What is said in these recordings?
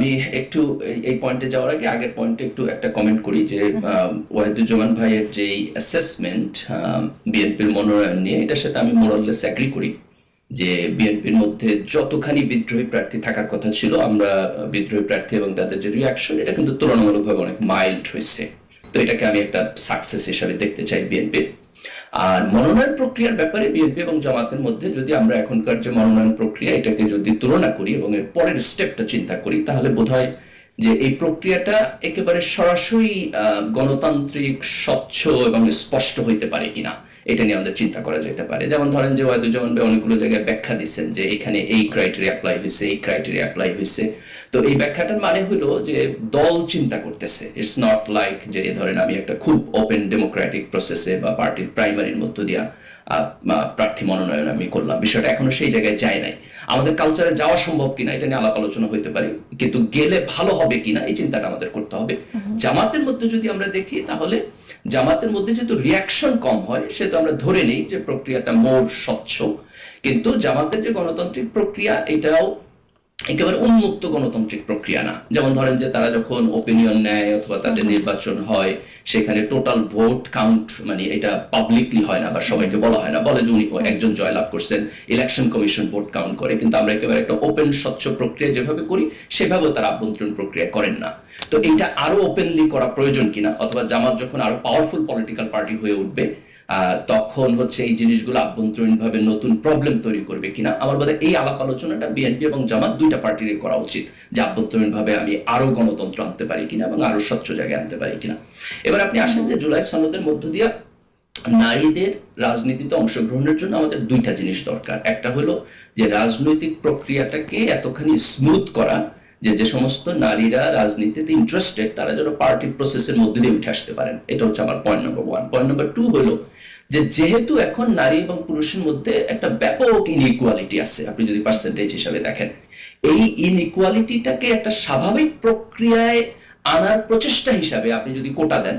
আমি একটু এই পয়েন্টে যাওয়ার আগে আগের পয়েন্টে একটু একটা কমেন্ট করি যে ওয়াহিদুজ্জামান ভাইয়ের যে অ্যাসেসমেন্ট বিএনপির মনোনয়ন নিয়ে, এটার সাথে আমি মোরাললেস এগ্রি করি যে বিএনপির মধ্যে যতখানি বিদ্রোহী প্রার্থী থাকার কথা ছিল, আমরা বিদ্রোহী প্রার্থী এবং তাদের যে রিয়াকশন, এটা কিন্তু তুলনামূলকভাবে অনেক মাইল্ড হয়েছে। তো এটাকে আমি একটা সাকসেস হিসাবে দেখতে চাই বিএনপির। আর মনোনয়ন প্রক্রিয়ার ব্যাপারে বিএনপি এবং জামাতের মধ্যে যদি আমরা এখনকার যে মনোনয়ন প্রক্রিয়া, এটাকে যদি তুলনা করি এবং এর পরের স্টেপটা চিন্তা করি, তাহলে বোধহয় যে এই প্রক্রিয়াটা একেবারে সরাসরি গণতান্ত্রিক, স্বচ্ছ এবং স্পষ্ট হইতে পারে কিনা, এটা নিয়ে আমাদের চিন্তা করা যেতে পারে। যেমন ধরেন যে ওয়াহিদুজ্জামান ভাই অনেকগুলো জায়গায় ব্যাখ্যা দিচ্ছেন যে এখানে এই ক্রাইটেরিয়া অ্যাপ্লাই হয়েছে, এই ক্রাইটেরিয়া অ্যাপ্লাই হয়েছে। তো এই ব্যাখ্যাটার মানে হলো যে দল চিন্তা করতেছে, ইটস নট লাইক যে ধরেন আমি একটা খুব ওপেন ডেমোক্রেটিক প্রসেসে বা পার্টির প্রাইমারির মধ্য দিয়া প্রার্থী মনোনয়ন আমি করলাম। বিষয়টা এখনো সেই জায়গায় যায় নাই। আমাদের কালচারে যাওয়া সম্ভব কিনা এটা নিয়ে আলাপ আলোচনা হইতে পারে, কিন্তু গেলে ভালো হবে কিনা এই চিন্তাটা আমাদের করতে হবে। জামাতের মধ্যে যদি আমরা দেখি, তাহলে জামাতের মধ্যে যেহেতু রিয়াকশন কম হয়, সেহেতু আমরা ধরে নিই যে প্রক্রিয়াটা মোর স্বচ্ছ। কিন্তু জামাতের যে গণতান্ত্রিক প্রক্রিয়া, এটাও একেবারে উন্মুক্ত গণতান্ত্রিক প্রক্রিয়া না। যেমন ধরেন যে তারা যখন ওপিনিয়ন নেয় অথবা তাদের নির্বাচন হয়, সেখানে টোটাল ভোট কাউন্ট মানে এটা পাবলিকলি হয় না বা সবাইকে বলা হয় না, বলে যে উনি একজন জয়লাভ করছেন, ইলেকশন কমিশন ভোট কাউন্ট করে। কিন্তু আমরা একেবারে একটা ওপেন স্বচ্ছ প্রক্রিয়া যেভাবে করি, সেভাবেও তারা আভ্যন্তরীণ প্রক্রিয়া করেন না। তো এটা আরো ওপেনলি করা প্রয়োজন কিনা, অথবা জামাত যখন আরো পাওয়ারফুল পলিটিক্যাল পার্টি হয়ে উঠবে, তখন হচ্ছে এই জিনিসগুলো আভ্যন্তরীণভাবে নতুন প্রবলেম তৈরি করবে কিনা, আমার বোধহয় এই আলাপ আলোচনাটা বিএনপি এবং জামাত দুইটা পার্টিরই করা উচিত, যে আভ্যন্তরীণভাবে আমি আরো গণতন্ত্র আনতে পারি কিনা এবং আরো স্বচ্ছ জায়গায় আনতে পারি কিনা। এবার আপনি আসেন যে জুলাই সনদের মধ্য দিয়ে নারীদের রাজনীতিতে অংশগ্রহণের জন্য আমাদের দুইটা জিনিস দরকার। একটা হলো যে রাজনৈতিক প্রক্রিয়াটাকে এতখানি স্মুথ করা যে সমস্ত নারীরা রাজনীতিতে ইন্টারেস্টেড, তারা যেন পার্টি প্রসেসের মধ্যে দিয়ে উঠে আসতে পারেন। এটা হচ্ছে আমার পয়েন্ট নাম্বার 1। পয়েন্ট নাম্বার 2 হলো যে যেহেতু এখন নারী এবং পুরুষের মধ্যে একটা ব্যাপক ইনইকুয়ালিটি আছে, আপনি যদি পার্সেন্টেজ হিসাবে দেখেন, এই ইনইকুয়ালিটিটাকে একটা স্বাভাবিক প্রক্রিয়ায় আনার প্রচেষ্টা হিসাবে আপনি যদি কোটা দেন,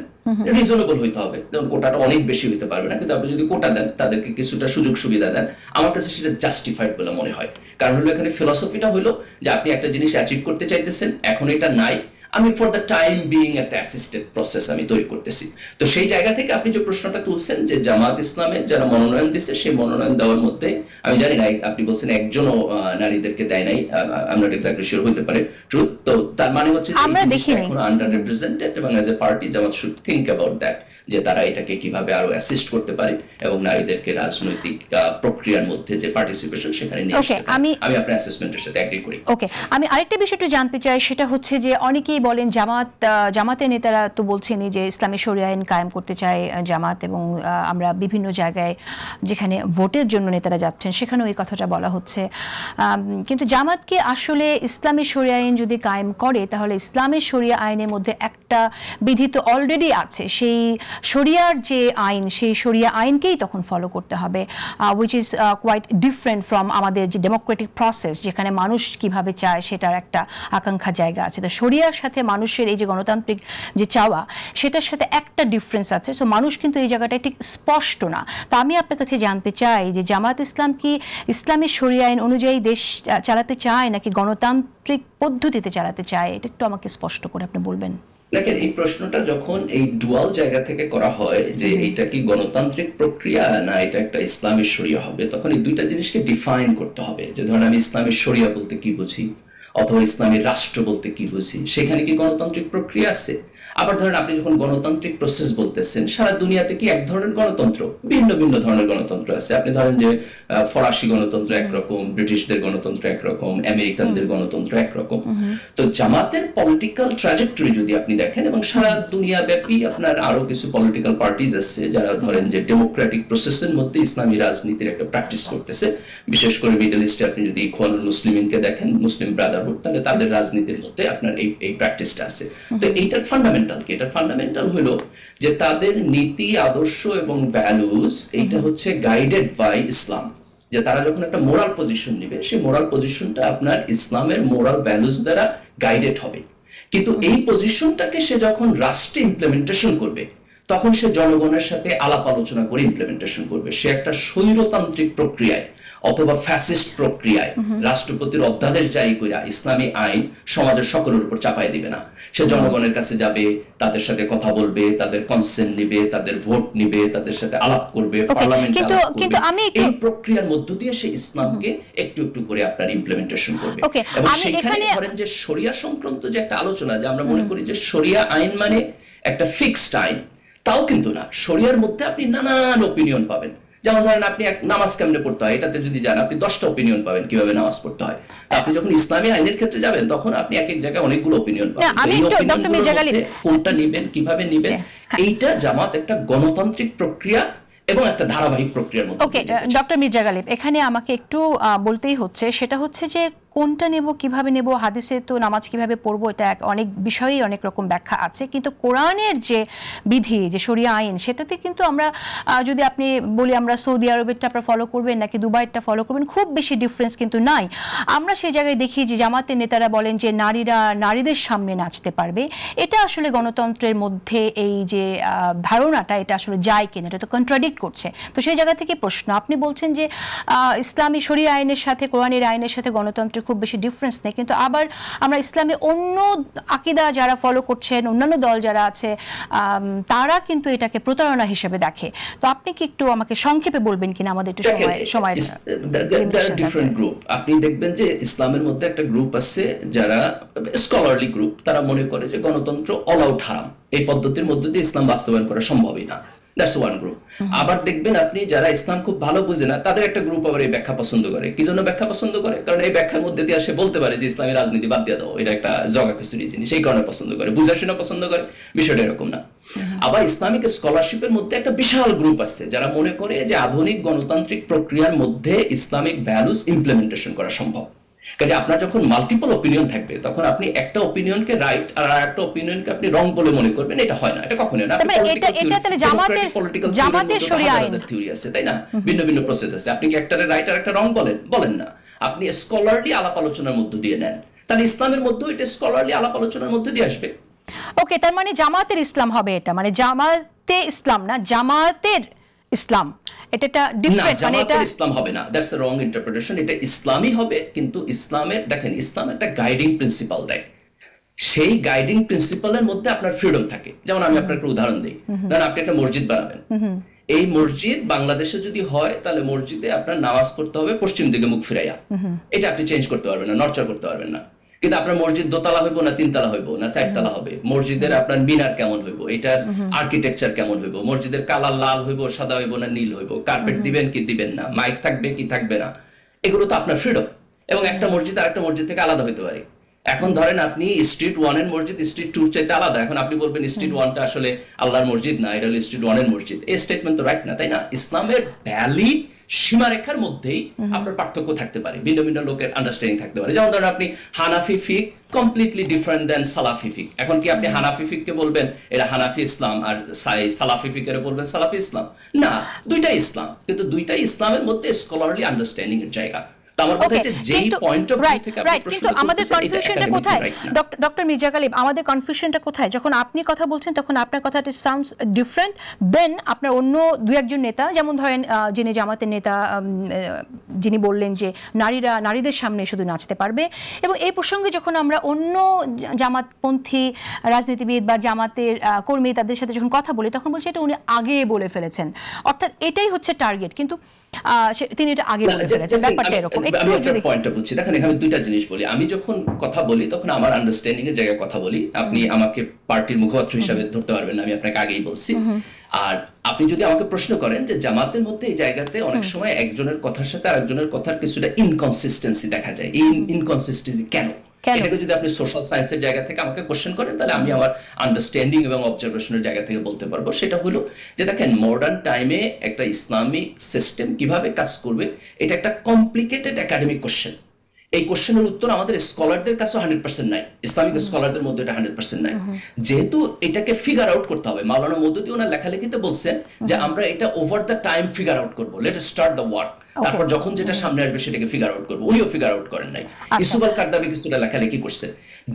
রিজনেবল হইতে হবে। যেমন কোটাটা অনেক বেশি হইতে পারবে না, কিন্তু আপনি যদি কোটা দেন, তাদেরকে কিছুটা সুযোগ সুবিধা দেন, আমার কাছে সেটা জাস্টিফাইড বলে মনে হয়। কারণ হলো এখানে ফিলসফিটা হলো যে আপনি একটা জিনিস অ্যাচিভ করতে চাইতেছেন, এখন এটা নাই, আমি ফর দ্য টাইম বিং একটা অ্যাসিস্টেড প্রসেস আমি তৈরি করতেছি। তো সেই জায়গা থেকে আপনি যে প্রশ্নটা তুলছেন যে জামাত ইসলামের যারা মনোনয়ন দিচ্ছে, সেই মনোনয়ন দেওয়ার মধ্যে আমি জানি না, আপনি বলছেন একজনও নারীদেরকে দেয় নাই, I am not exactly sure, হতে পারে ট্রুথ। তো তার মানে হচ্ছে এখন আন্ডার রিপ্রেজেন্টেড, এবং as a party Jamaat should think about that, যে তারা এটাকে কিভাবে আরো অ্যাসিস্ট করতে পারে এবং নারীদেরকে রাজনৈতিক প্রক্রিয়ার মধ্যে যে পার্টিসিপেশন সেখানে নিয়ে আসতে পারে। আমি আপনার অ্যাসেসমেন্টের সাথে এগ্রি করি। ওকে, আমি আরেকটা বিষয় একটু জানতে চাই, সেটা হচ্ছে যে অনেকেই বলেন জামাতের নেতারা তো বলছেনই যে ইসলামী শরিয়া আইন কায়েম করতে চায় জামাত, এবং আমরা বিভিন্ন জায়গায় যেখানে ভোটের জন্য নেতারা যাচ্ছেন সেখানেও এই কথাটা বলা হচ্ছে। কিন্তু জামাতকে আসলে ইসলামী শরিয়া আইন যদি কায়েম করে, তাহলে ইসলামী শরিয়া আইনের মধ্যে একটা বিধি তো অলরেডি আছে, সেই শরিয়ার যে আইন, সেই শরিয়া আইনকেই তখন ফলো করতে হবে, which is quite different from আমাদের যে ডেমোক্রেটিক প্রসেস, যেখানে মানুষ কিভাবে চায় সেটার একটা আকাঙ্ক্ষা জায়গা আছে। তো শরিয়ার সাথে মানুষের এই যে গণতান্ত্রিক যে চাওয়া, সেটার সাথে একটা ডিফারেন্স আছে। সো মানুষ কিন্তু এই জায়গাটায় ঠিক স্পষ্ট না। তা আমি আপনার কাছে জানতে চাই যে জামাত ইসলাম কি ইসলামী শরিয়া আইন অনুযায়ী দেশ চালাতে চায়, নাকি গণতান্ত্রিক পদ্ধতিতে চালাতে চায়? এটা একটু আমাকে স্পষ্ট করে আপনি বলবেন। দেখেন, এই প্রশ্নটা যখন এই ডুয়াল জায়গা থেকে করা হয় যে এটা কি গণতান্ত্রিক প্রক্রিয়া না এটা একটা ইসলামী শরিয়া হবে, তখন এই দুইটা জিনিসকে ডিফাইন করতে হবে। যে ধরেন আমি ইসলামী শরিয়া বলতে কি বুঝি, অথবা ইসলামী রাষ্ট্র বলতে কি বুঝি, সেখানে কি গণতান্ত্রিক প্রক্রিয়া আছে? আবার ধরেন আপনি যখন গণতান্ত্রিক প্রসেস বলতেছেন, সারা দুনিয়াতে কি এক ধরনের গণতন্ত্র? ভিন্ন ভিন্ন ধরনের গণতন্ত্র আছে। আপনি ধরেন যে ফরাসি গণতন্ত্র একরকম, ব্রিটিশদের গণতন্ত্র একরকম, আমেরিকানদের গণতন্ত্র একরকম। তো জামাতের পলিটিক্যাল ট্র্যাজেক্টরি যদি আপনি দেখেন, এবং সারা দুনিয়া ব্যাপী আপনার আরো কিছু পলিটিক্যাল পার্টিজ আছে যারা ধরেন যে ডেমোক্রেটিক প্রসেসের মধ্যে ইসলামী রাজনীতির একটা প্র্যাকটিস করতেছে। বিশেষ করে মিডল ইস্টে আপনি যদি ইখওয়ানুল মুসলিমিনকে দেখেন, মুসলিম ব্রাদারহুড, তাহলে তাদের রাজনীতির মধ্যে আপনার এই প্র্যাকটিসটা আছে। তো এইটার ফান্ডামেন্টাল হলো যে তাদের নীতি, আদর্শ এবং ভ্যালুজ, এইটা হচ্ছে গাইডেড বাই ইসলাম। যে তারা যখন একটা মোরাল পজিশন নেবে, সেই মোরাল পজিশনটা আপনার ইসলামের মোরাল ভ্যালুজ দ্বারা গাইডেড হবে। কিন্তু এই পজিশনটাকে সে যখন রাষ্ট্রে ইমপ্লিমেন্টেশন করবে, তখন সে জনগণের সাথে আলাপ আলোচনা করে ইমপ্লিমেন্টেশন করবে। সে একটা স্বৈরতান্ত্রিক প্রক্রিয়ায় অথবা ফ্যাসিস্ট প্রক্রিয়ায় রাষ্ট্রপতির অধ্যাদেশ জারি করে ইসলামী আইন সমাজের সকলের উপর চাপাই দিবে না। সে জনগণের কাছে যাবে, তাদের সাথে কথা বলবে, তাদের কনসেন্ট নিবে, তাদের ভোট নিবে, তাদের সাথে আলাপ করবে, পার্লামেন্টে আলাপ করবে। এই প্রক্রিয়ার মধ্য দিয়ে সে ইসলামকে একটু একটু করে আপনার ইমপ্লিমেন্টেশন করবে। এবং সেখানে ধরেন যে শরিয়া সংক্রান্ত যে একটা আলোচনা, যে আমরা মনে করি যে শরিয়া আইন মানে একটা ফিক্সড আইন, তাও কিন্তু না। শরিয়ার মধ্যে আপনি নানান ওপিনিয়ন পাবেন। যেমন ধরেন আপনি এক নামাজ কেমনে পড়তে হয় এটাতে যদি যান, আপনি 10টা ওপিনিয়ন পাবেন কিভাবে নামাজ পড়তে হয়। আপনি যখন ইসলামী আইনের ক্ষেত্রে যাবেন, তখন আপনি এক এক জায়গায় অনেকগুলো ওপিনিয়ন পাবেন। এই ওপিনিয়নগুলোর মধ্যে কোনটা নেবেন, কিভাবে নেবেন, এইটা জামাত একটা গণতান্ত্রিক প্রক্রিয়া এবং একটা ধারাবাহিক প্রক্রিয়ার মধ্যে। ওকে, ডক্টর মির্জা গালিব, এখানে আমাকে একটু বলতেই হচ্ছে, সেটা হচ্ছে যে কোনটা নেব, কিভাবে নেব, হাদিসে তো নামাজ কিভাবে পড়বো, এটা অনেক বিষয়েই অনেক রকম ব্যাখ্যা আছে, কিন্তু কোরআনের যে বিধি, যে শরিয়া আইন, সেটাতে কিন্তু আমরা যদি আপনি বলি আমরা সৌদি আরবেরটা আপনারা ফলো করবেন নাকি দুবাইয়েরটা ফলো করবেন, খুব বেশি ডিফারেন্স কিন্তু নাই। আমরা সেই জায়গায় দেখি যে জামাতের নেতারা বলেন যে নারীরা নারীদের সামনে নাচতে পারবে। এটা আসলে গণতন্ত্রের মধ্যে এই যে ধারণাটা, এটা আসলে যায় কিনা, এটা তো কন্ট্রাডিক্ট করছে। তো সেই জায়গা থেকে প্রশ্ন, আপনি বলছেন যে ইসলামী শরিয়া আইনের সাথে কোরআনের আইনের সাথে গণতন্ত্রের খুব বেশি ডিফারেন্স নেই, কিন্তু আবার আমরা ইসলামে অন্য আকীদা যারা ফলো করছেন, অন্যান্য দল যারা আছে, তারা কিন্তু এটাকে প্রতারণা হিসেবে দেখে। তো আপনি কি একটু আমাকে সংক্ষেপে বলবেন কিনা, আমাদের একটু সময় ডিফারেন্ট গ্রুপ আপনি দেখবেন যে ইসলামের মধ্যে একটা গ্রুপ আছে যারা স্কলারলি গ্রুপ, তারা মনে করে যে গণতন্ত্র অল আউট হারাম, এই পদ্ধতির মধ্যে দিয়ে ইসলাম বাস্তবায়ন করা সম্ভবই না। That's one group. আবার দেখবেন আপনি যারা ইসলাম খুব ভালো বুঝে না, তাদের একটা গ্রুপ আবার এই ব্যাখ্যা পছন্দ করে। কি জন্য ব্যাখ্যা পছন্দ করে? কারণ এই ব্যাখ্যার মধ্যে দিয়ে সে বলতে পারে যে ইসলামী রাজনীতি বাদ দিয়ে দাও, এটা একটা জগা খিচুড়ি জিনিস, সেই কারণে পছন্দ করে, বুঝা শুনে পছন্দ করে। বিষয়টা এরকম না। আবার ইসলামিক স্কলারশিপের মধ্যে একটা বিশাল গ্রুপ আছে যারা মনে করে যে আধুনিক গণতান্ত্রিক প্রক্রিয়ার মধ্যে ইসলামিক ভ্যালুস ইমপ্লিমেন্টেশন করা সম্ভব। কাজে আপনার যখন মাল্টিপল ওপিনিয়ন থাকবে, তখন আপনি একটা ওপিনিয়নকে রাইট আর একটা ওপিনিয়নকে আপনি রং বলে মনে করবেন, এটা হয় না, এটা কখনোই না। জামাতের শরিয়া আইন থিওরি আছে, তাই না? ভিন্ন ভিন্ন প্রসেস আছে। আপনি কি একটা রাইট আর একটা রং বলেন না, আপনি স্কলারলি আলাপ আলোচনার মধ্য দিয়ে নেন। তাহলে ইসলামের মধ্যে এটা স্কলারলি আলাপ আলোচনার মধ্যে দিয়ে আসবে। ওকে, তার মানে জামাতের ইসলাম হবে এটা, মানে জামাতে ইসলাম না, জামাতের ইসলাম, এটা ডিফারেন্ট, মানে এটা ইসলাম হবে না। That's the wrong interpretation. এটা ইসলামই হবে, কিন্তু ইসলামের দেখেন, ইসলাম একটা গাইডিং প্রিন্সিপাল দেয়। সেই গাইডিং প্রিন্সিপালের মধ্যে আপনার ফ্রিডম থাকে। যেমন আমি আপনার একটা উদাহরণ দিই, ধরেন আপনি একটা মসজিদ বানাবেন। এই মসজিদ বাংলাদেশে যদি হয়, তাহলে মসজিদে আপনার নামাজ পড়তে হবে পশ্চিম দিকে মুখ ফিরাইয়া। এটা আপনি চেঞ্জ করতে পারবেন না, নড়চড় করতে পারবেন না। কিন্তু আপনার মসজিদ দোতলা হইব না তিনতলা হইব না চারতলা হবে, মসজিদের আপনার মিনার কেমন হইব, এটার আর্কিটেকচার কেমন হইব, মসজিদের কালার লাল হইব, সাদা হইব না নীল হইব, কার্পেট দিবেন কি দিবেন না, মাইক থাকবে কি থাকবে না, এগুলো তো আপনার ফ্রিডম। এবং একটা মসজিদ আরেকটা মসজিদ থেকে আলাদা হইতে পারে। এখন ধরেন আপনি স্ট্রিট 1 এর মসজিদ স্ট্রিট 2 চাইতে আলাদা, এখন আপনি বলবেন স্ট্রিট 1টা আসলে আল্লাহর মসজিদ না, এটা হলো স্ট্রিট 1 এর মসজিদ। এই স্টেটমেন্ট তো রাইট না, তাই না? ইসলামের ভ্যালিড সীমারেখার মধ্যেই আপনার পার্থক্য থাকতে পারে, ভিন্ন ভিন্ন লোকের আন্ডারস্ট্যান্ডিং থাকতে পারে। যেমন ধরেন আপনি হানাফি ফিক কমপ্লিটলি ডিফারেন্ট দেন সালাফি ফিক। এখন কি আপনি হানাফি ফিককে বলবেন এটা হানাফি ইসলাম, আর সালাফি ফিকের বলবেন সালাফি ইসলাম? না, দুইটাই ইসলাম, কিন্তু দুইটাই ইসলামের মধ্যে স্কলারলি আন্ডারস্ট্যান্ডিং এর জায়গা। ডক্টর মির্জা গালিব, আমাদের কনফিউশনটা কোথায়? যখন আপনি কথা বলছেন তখন আপনার কথাটা সাউন্ডস ডিফারেন্ট দেন আপনার অন্য দুই একজন নেতা, যেমন ধরেন যিনি জামাতের নেতা, যিনি বললেন যে নারীদের সামনে শুধু নাচতে পারবে। এবং এই প্রসঙ্গে যখন আমরা অন্য জামাতপন্থী রাজনীতিবিদ বা জামাতের কর্মী তাদের সাথে যখন কথা বলি, তখন বলছি এটা উনি আগে বলে ফেলেছেন, অর্থাৎ এটাই হচ্ছে টার্গেট, কিন্তু তিনি এটা আগে বলে ফেলেছেন। ব্যাপারটা এরকম। আমি একটা পয়েন্টটা বলছি, দেখেন এখানে দুইটা জিনিস বলি। আমি যখন কথা বলি তখন আমার আন্ডারস্ট্যান্ডিং এর জায়গায় কথা বলি। আপনি আমাকে পার্টির মুখপাত্র হিসেবে ধরতে পারবেন না, আমি আপনাকে আগেই বলছি। আর আপনি যদি আমাকে প্রশ্ন করেন যে জামাতের মধ্যে এই জায়গাতে অনেক সময় একজনের কথার সাথে আরেকজনের কথার কিছুটা ইনকনসিস্টেন্সি দেখা যায়। এই ইনকনসিস্টেন্সি কেন? এটাকে যদি আপনি সোশ্যাল সায়েন্সের জায়গা থেকে আমাকে কোশ্চেন করেন, তাহলে আমি আমার আন্ডারস্ট্যান্ডিং এবং অবজারভেশনের জায়গা থেকে বলতে পারবো। সেটা হলো যে দেখেন, মডার্ন টাইমে একটা ইসলামিক সিস্টেম কিভাবে কাজ করবে, এটা একটা কমপ্লিকেটেড একাডেমিক কোশ্চেন। এই কোশ্চেনের উত্তর আমাদের স্কলারদের কাছে 100% নাই, ইসলামিক স্কলারদের মধ্যে এটা 100% নাই। যেহেতু এটাকে ফিগার আউট করতে হবে, মাওলানা মওদুদী ওনার লেখালেখিতে বলছেন যে আমরা এটা over the time figure out করবো, let us start the work, তারপর যখন যেটা সামনে আসবে সেটাকে ফিগার আউট করবো। উনিও ফিগার আউট করেন নাই, ইউসুফ আল কারদাবি কিছুটা লেখালেখি করছে।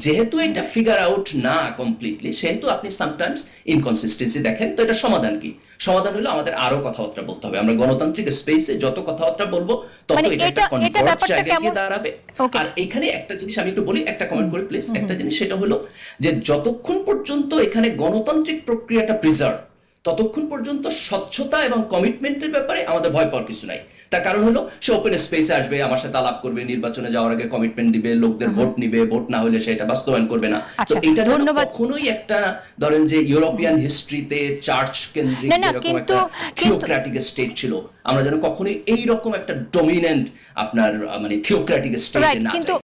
যেহেতু এটা ফিগার আউট না কমপ্লিটলি, সেহেতু আপনি সামটাইমস ইনকনসিস্টেন্সি দেখেন। তো এটা সমাধান কি? সমাধান হলো আমাদের আরো কথাবার্তা বলতে হবে। আমরা গণতান্ত্রিক স্পেসে যত কথাবার্তা বলবো তত মানে এটা একটা এটা কনভার্ট ব্যাপারটা জায়গায় গিয়ে কেমন? দাঁড়াবে। Okay. আর এখানে একটা জিনিস আমি একটু বলি, একটা কমেন্ট করে প্লিজ, একটা জিনিস সেটা হলো যে যতক্ষণ পর্যন্ত এখানে গণতান্ত্রিক প্রক্রিয়াটা প্রিজার্ভ, ততক্ষণ পর্যন্ত স্বচ্ছতা এবং কমিটমেন্টের ব্যাপারে আমাদের ভয় পাওয়ার কিছু নাই। তার কারণ হলো সে ওপেন স্পেসে আসবে, আমার সাথে আলাপ করবে, নির্বাচনে যাওয়ার আগে কমিটমেন্ট দিবে, লোকদের ভোট নিবে, ভোট না হলে সেটা বাস্তবায়ন করবে না। তো আচ্ছা, এটা যেন ধন্যবাদ। কখনোই একটা ধরেন যে ইউরোপিয়ান হিস্ট্রিতে চার্চ কেন্দ্রিক না, না, যেরকম কিন্তু একটা থিওক্র্যাটিক স্টেট ছিল, আমরা যেন কখনোই এইরকম একটা ডমিনেন্ট আপনার মানে থিওক্র্যাটিক স্টেটে রাইট, না কিন্তু যাই।